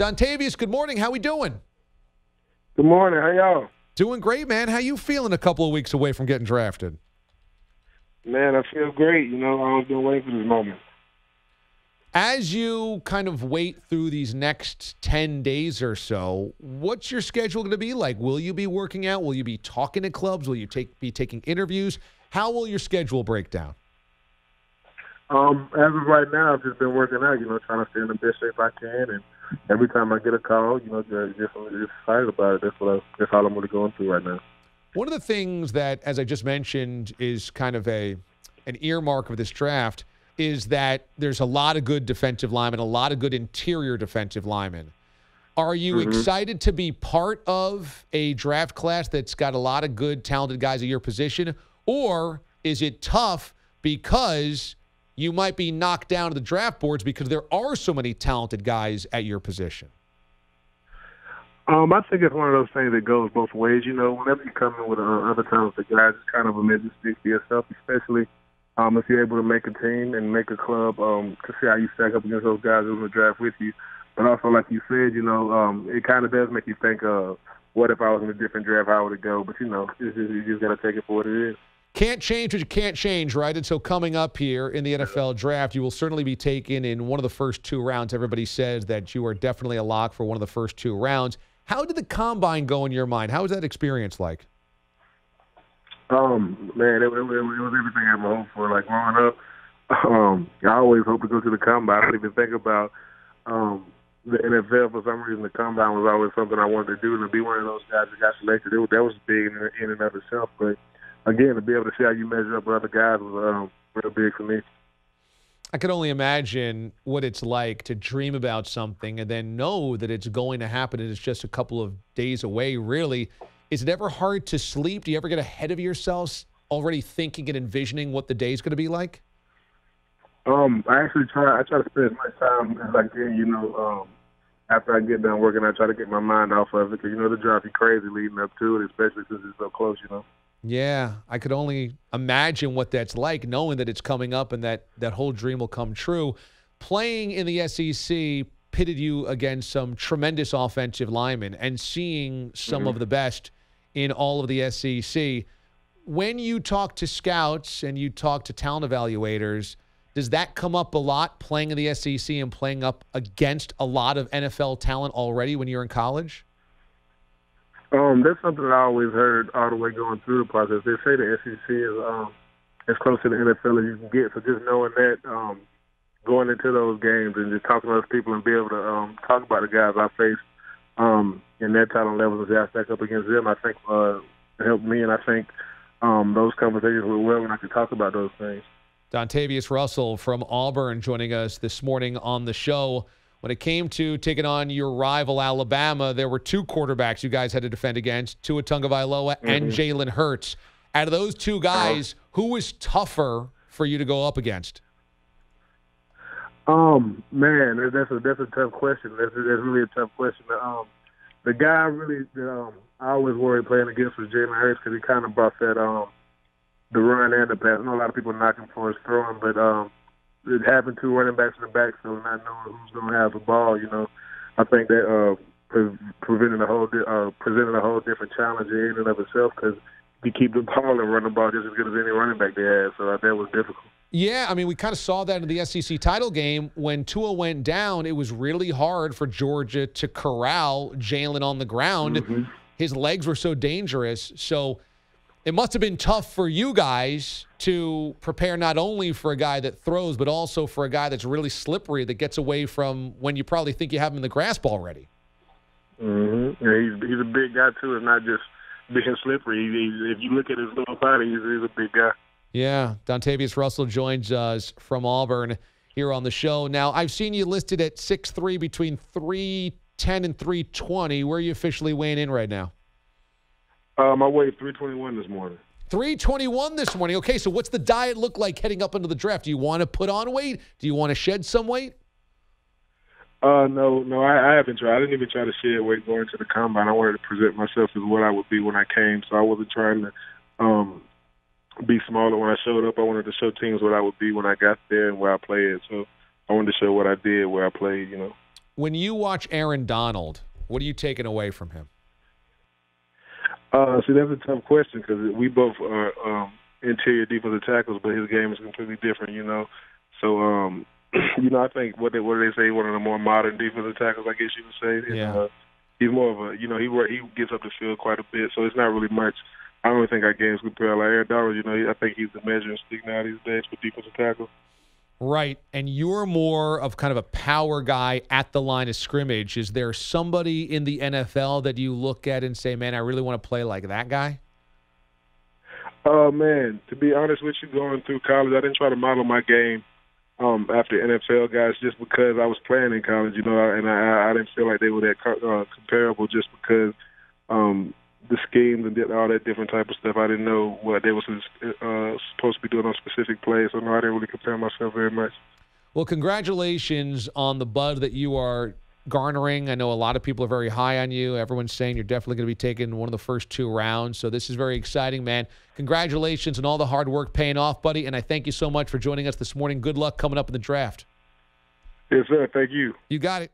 Dontavius, good morning. How we doing? Good morning. How y'all? Doing great, man. How you feeling a couple of weeks away from getting drafted? Man, I feel great. I've been waiting for this moment. As you kind of wait through these next 10 days or so, what's your schedule going to be like? Will you be working out? Will you be talking to clubs? Will you be taking interviews? How will your schedule break down? As of right now, I've just been working out, trying to stay in the best shape I can. And every time I get a call, just excited about it. That's all I'm really going through right now. One of the things that, as I just mentioned, is kind of an earmark of this draft is that there's a lot of good defensive linemen, a lot of good interior defensive linemen. Are you excited to be part of a draft class that's got a lot of good, talented guys at your position? Or is it tough because you might be knocked down to the draft boards because there are so many talented guys at your position? I think it's one of those things that goes both ways. Whenever you come in with other talented guys, it's kind of a message for yourself, especially if you're able to make a team and make a club to see how you stack up against those guys who are going to draft with you. But also, like you said, it kind of does make you think, what if I was in a different draft, how would it go? But, you just got to take it for what it is. Can't change what you can't change, right? And so coming up here in the NFL draft, you will certainly be taken in one of the first 2 rounds. Everybody says that you are definitely a lock for one of the first 2 rounds. How did the combine go in your mind? How was that experience like? Man, it was everything I ever hoped for. Like growing up, I always hoped to go to the combine. I didn't even think about the NFL. For some reason, the combine was always something I wanted to do, and to be one of those guys that got selected, that was big in and of itself. But again, to be able to see how you measure up with other guys was real big for me. I can only imagine what it's like to dream about something and then know that it's going to happen and it's just a couple of days away, really. Is it ever hard to sleep? Do you ever get ahead of yourselves already thinking and envisioning what the day's going to be like? I actually try to spend as much time as I can, after I get done working, I try to get my mind off of it because, it'll drive you crazy leading up to it, especially since it's so close, Yeah, I could only imagine what that's like, knowing that it's coming up and that whole dream will come true. Playing in the SEC pitted you against some tremendous offensive linemen and seeing some of the best in all of the SEC. When you talk to scouts and you talk to talent evaluators, does that come up a lot, playing in the SEC and playing up against a lot of NFL talent already when you're in college? That's something I always heard all the way going through the process. They say the SEC is as close to the NFL as you can get. So just knowing that, going into those games and just talking to those people and be able to talk about the guys I face in their talent levels as I stack up against them, I think helped me. And I think those conversations were well when I could talk about those things. Dontavius Russell from Auburn joining us this morning on the show. When it came to taking on your rival Alabama, there were 2 quarterbacks you guys had to defend against, Tua Tagovailoa and Jalen Hurts. Out of those 2 guys, who was tougher for you to go up against? Man, that's a tough question. That's really a tough question. The guy I always worried playing against was Jalen Hurts because he kind of brought that the run and the pass. I know a lot of people knock him for his throwing, but it happened 2 running backs in the backfield, not knowing who's going to have the ball. I think that presented a whole different challenge in and of itself because you keep the ball and run the ball just as good as any running back they had. So that was difficult. Yeah, I mean, we kind of saw that in the SEC title game. When Tua went down, it was really hard for Georgia to corral Jalen on the ground. His legs were so dangerous. So it must have been tough for you guys to prepare not only for a guy that throws, but also for a guy that's really slippery, that gets away from when you probably think you have him in the grasp already. Yeah, he's a big guy, too. It's not just being slippery. If you look at his little body, he's a big guy. Yeah, Dontavius Russell joins us from Auburn here on the show. Now, I've seen you listed at 6'3", between 310 and 320. Where are you officially weighing in right now? I weighed 321 this morning. 321 this morning. Okay, so what's the diet look like heading up into the draft? Do you want to put on weight? Do you want to shed some weight? No, I haven't tried. I didn't even try to shed weight going to the combine. I wanted to present myself as what I would be when I came, so I wasn't trying to be smaller when I showed up. I wanted to show teams what I would be when I got there and where I played. So I wanted to show what I did where I played, When you watch Aaron Donald, what are you taking away from him? See, that's a tough question because we both are interior defensive tackles, but his game is completely different, you know. So, I think what do they say? One of the more modern defensive tackles, I guess you would say. Yeah. He's more of a, he gets up the field quite a bit, so it's not really much. I don't think our games compare. Like Aaron Donald, I think he's the measuring stick now these days for defensive tackles. Right, and you're more of kind of a power guy at the line of scrimmage. Is there somebody in the NFL that you look at and say, man, I really want to play like that guy? Man, to be honest with you, going through college, I didn't try to model my game after NFL guys just because I was playing in college, and I didn't feel like they were that comparable just because the schemes and all that different type of stuff. I didn't know what they were supposed to be doing on specific plays, so no, I didn't really compare myself very much. Well, congratulations on the buzz that you are garnering. I know a lot of people are very high on you. Everyone's saying you're definitely going to be taking one of the first 2 rounds, so this is very exciting, man. Congratulations on all the hard work paying off, buddy, and I thank you so much for joining us this morning. Good luck coming up in the draft. Yes, sir. Thank you. You got it.